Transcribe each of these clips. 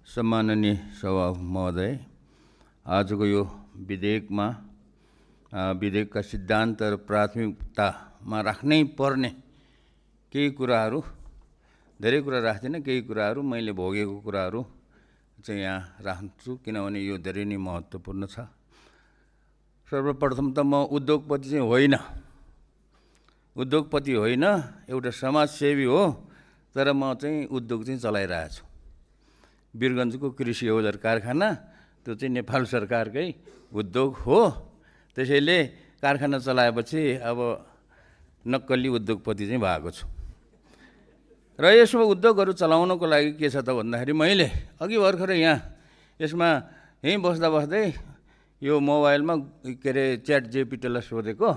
सम्माननीय सभामुख महोदय, आजको यो विधेयकका सिद्धान्त र प्राथमिकतामा राख्नै पर्ने केही कुराहरू, धेरै कुरा राख्दिनँ, केही कुराहरू मैले भोगेको कुराहरू चाहिँ यहाँ राख्छु, किनभने यो धेरै नै महत्त्वपूर्ण छ। सर्वप्रथम त म उद्योगपति चाहिँ होइन, एउटा समाजसेवी हो, तर म चाहिँ उद्योग चाहिँ चलाइरहेको छु। वीरगञ्जको कृषि औजार कारखाना त्यो चाहिँ नेपाल सरकारकै उद्योग हो। त्यसैले कारखाना चलाएपछि अब नक्कली उद्योगपति चाहिँ भएको छु। र यसमा उद्योगहरू चलाउनको लागि के छ त भन्दाखेरि मैले अघि भर्खर यसमा यहीँ बस्दै यो मोबाइलमा के अरे च्याट जिपिटीलाई सोधेको,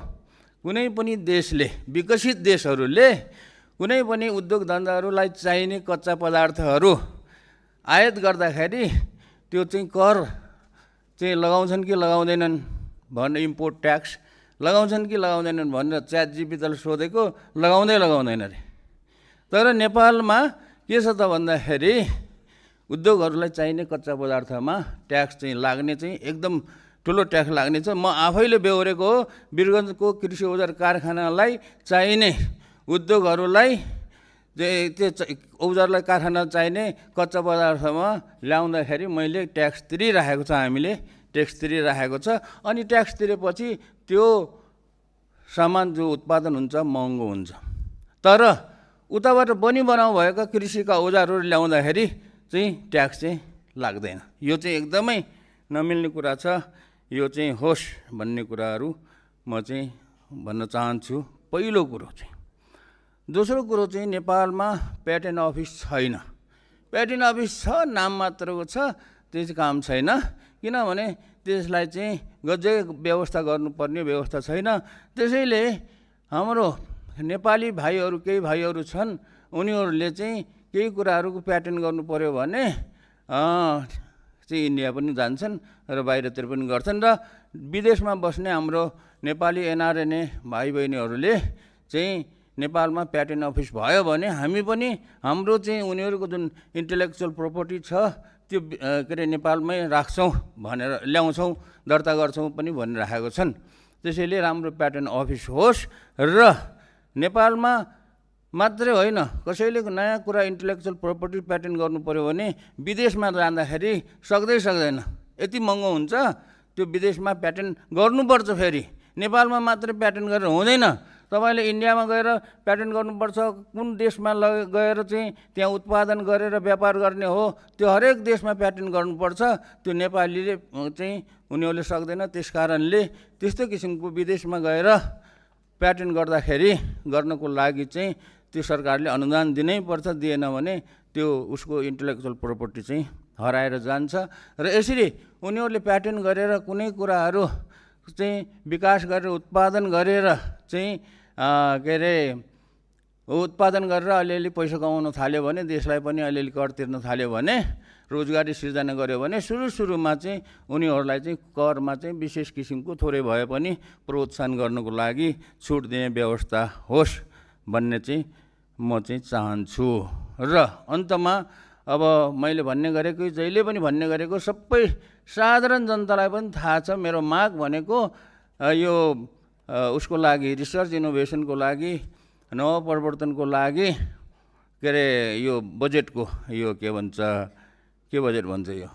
कुनै पनि देशले, विकसित देशहरूले कुनै पनि उद्योग धन्दाहरूलाई चाहिने कच्चा पदार्थहरू आयात गर्दाखेरि त्यो चाहिँ कर चाहिँ लगाउँछन् कि लगाउँदैनन् भनेर, इम्पोर्ट ट्याक्स लगाउँछन् कि लगाउँदैनन् भनेर च्याट जिपिटीलाई सोधेको, लगाउँदैन अरे। तर नेपालमा के छ त भन्दाखेरि उद्योगहरूलाई चाहिने कच्चा पदार्थमा ट्याक्स चाहिँ लाग्ने, चाहिँ एकदम ठुलो ट्याक्स लाग्ने छ। म आफैले बेहोरेको हो। वीरगञ्जको कृषि औजार कारखानालाई चाहिने उद्योगहरूलाई त्यो औजारलाई कारखाना चाहिने कच्चा पदार्थमा ल्याउँदाखेरि मैले ट्याक्स तिरिराखेको छ, हामीले ट्याक्स तिरिराखेको छ। अनि ट्याक्स तिरेपछि त्यो सामान जो उत्पादन हुन्छ महँगो हुन्छ। तर उताबाट बनाउ भएका कृषिका औजारहरू ल्याउँदाखेरि चाहिँ ट्याक्स चाहिँ लाग्दैन। यो चाहिँ एकदमै नमिल्ने कुरा छ। यो चाहिँ होस् भन्ने कुराहरू म चाहिँ भन्न चाहन्छु, पहिलो कुरो चाहिँ। दोस्रो कुरो चाहिँ नेपालमा प्याटेन्ट अफिस छैन। प्याटेन्ट अफिस छ, नाम मात्रको छ, त्यो चाहिँ काम छैन। किनभने त्यसलाई चाहिँ गजै व्यवस्था गर्नुपर्ने व्यवस्था छैन। त्यसैले हाम्रो नेपाली भाइहरू, केही भाइहरू छन्, उनीहरूले चाहिँ केही कुराहरूको प्याटेन्ट गर्नु पर्यो भने चाहिँ इन्डिया पनि जान्छन् र बाहिरतिर पनि गर्छन्। र विदेशमा बस्ने हाम्रो नेपाली एनआरएनए भाइ बहिनीहरूले चाहिँ नेपालमा प्याटेन्ट अफिस भयो भने हामी पनि हाम्रो चाहिँ उनीहरूको जुन इन्टेलेक्चुअल प्रोपर्टी छ त्यो के अरे नेपालमै राख्छौँ भनेर, ल्याउँछौँ, दर्ता गर्छौँ पनि भनिराखेको छन्। त्यसैले राम्रो प्याटेन्ट अफिस होस्। र नेपालमा मात्रै होइन, कसैले नयाँ कुरा इन्टेलेक्चुअल प्रोपर्टी प्याटेन्ट गर्नु पर्यो भने विदेशमा जाँदाखेरि सक्दैन, यति महँगो हुन्छ। त्यो विदेशमा प्याटेन्ट गर्नुपर्छ, फेरि नेपालमा मात्रै प्याटेन्ट गरेर हुँदैन। तपाईँले इन्डियामा गएर प्याटेन्ट गर्नुपर्छ, कुन देशमा गएर चाहिँ त्यहाँ उत्पादन गरेर व्यापार गर्ने हो, त्यो हरेक देशमा प्याटेन्ट गर्नुपर्छ। त्यो नेपालीले चाहिँ उनीहरूले सक्दैन। त्यस कारणले त्यस्तो किसिमको विदेशमा गएर प्याटेन्ट गर्नको लागि चाहिँ त्यो सरकारले अनुदान दिनै पर्छ। दिएन भने त्यो उसको इन्टेलेक्चुअल प्रोपर्टी चाहिँ हराएर जान्छ। र यसरी उनीहरूले प्याटेन्ट गरेर कुनै कुराहरू चाहिँ विकास गरेर उत्पादन गरेर चाहिँ के अरे उत्पादन गरेर अलिअलि पैसा कमाउन थाल्यो भने, देशलाई पनि अलिअलि कर तिर्न थाल्यो भने, रोजगारी सिर्जना गर्यो भने सुरुमा चाहिँ उनीहरूलाई चाहिँ करमा चाहिँ विशेष किसिमको थोरै भए पनि प्रोत्साहन गर्नको लागि छुट दिने व्यवस्था होस् भन्ने चाहिँ म चाहिँ चाहन्छु। र अन्तमा अब मैले भन्ने गरेको, जहिले पनि भन्ने गरेको, सबै साधारण जनतालाई पनि थाहा छ, मेरो माग भनेको यो उसको लागि, रिसर्च इनोभेसनको लागि, नवप्रवर्तनको लागि, के अरे यो बजेटको यो के बजेट भन्छ, यो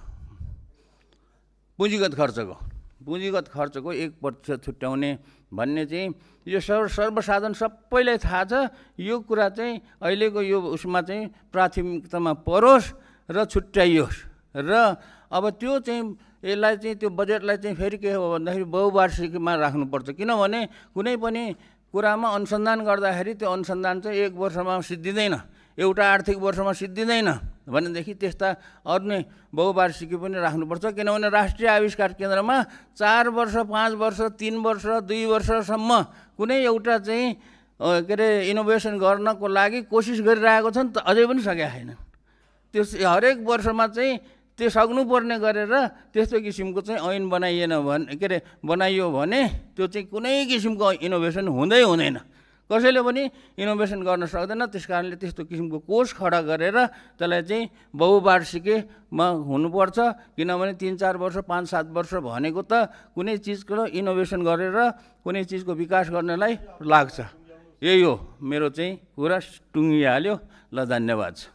पुँजीगत खर्चको 1% छुट्याउने भन्ने चाहिँ यो सर्वसाधारण सबैलाई थाहा छ। यो कुरा चाहिँ अहिलेको यो उसमा चाहिँ प्राथमिकतामा परोस् र छुट्याइयोस्। र अब त्यो चाहिँ यसलाई चाहिँ, त्यो बजेटलाई चाहिँ फेरि के हो भन्दाखेरि बहुवार्षिकीमा राख्नुपर्छ। किनभने कुनै पनि कुरामा अनुसन्धान गर्दाखेरि त्यो अनुसन्धान चाहिँ 1 वर्षमा सिद्धिँदैन, एउटा आर्थिक वर्षमा सिद्धिँदैन भनेदेखि त्यस्ता अन्य बहुवार्षिकी पनि राख्नुपर्छ। किनभने राष्ट्रिय आविष्कार केन्द्रमा 4 वर्ष, 5 वर्ष, 3 वर्ष, 2 वर्षसम्म कुनै एउटा चाहिँ के अरे इनोभेसन गर्नको लागि कोसिस गरिरहेको छ नि त, अझै पनि सकेका छैन। त्यो हरेक वर्षमा चाहिँ त्यो सक्नुपर्ने गरेर त्यस्तो किसिमको चाहिँ ऐन बनाइयो भने त्यो चाहिँ कुनै किसिमको इनोभेसन हुँदैन। कसैले पनि इनोभेसन गर्न सक्दैन। त्यस कारणले त्यस्तो किसिमको कोष खडा गरेर त्यसलाई चाहिँ बहुवार्षिकीमा हुनुपर्छ। किनभने 3-4 वर्ष 5-7 वर्ष भनेको त कुनै चिजको इनोभेसन गरेर कुनै चिजको विकास गर्नलाई लाग्छ। यही हो मेरो चाहिँ कुरा, टुङ्गिहाल्यो। ल, धन्यवाद।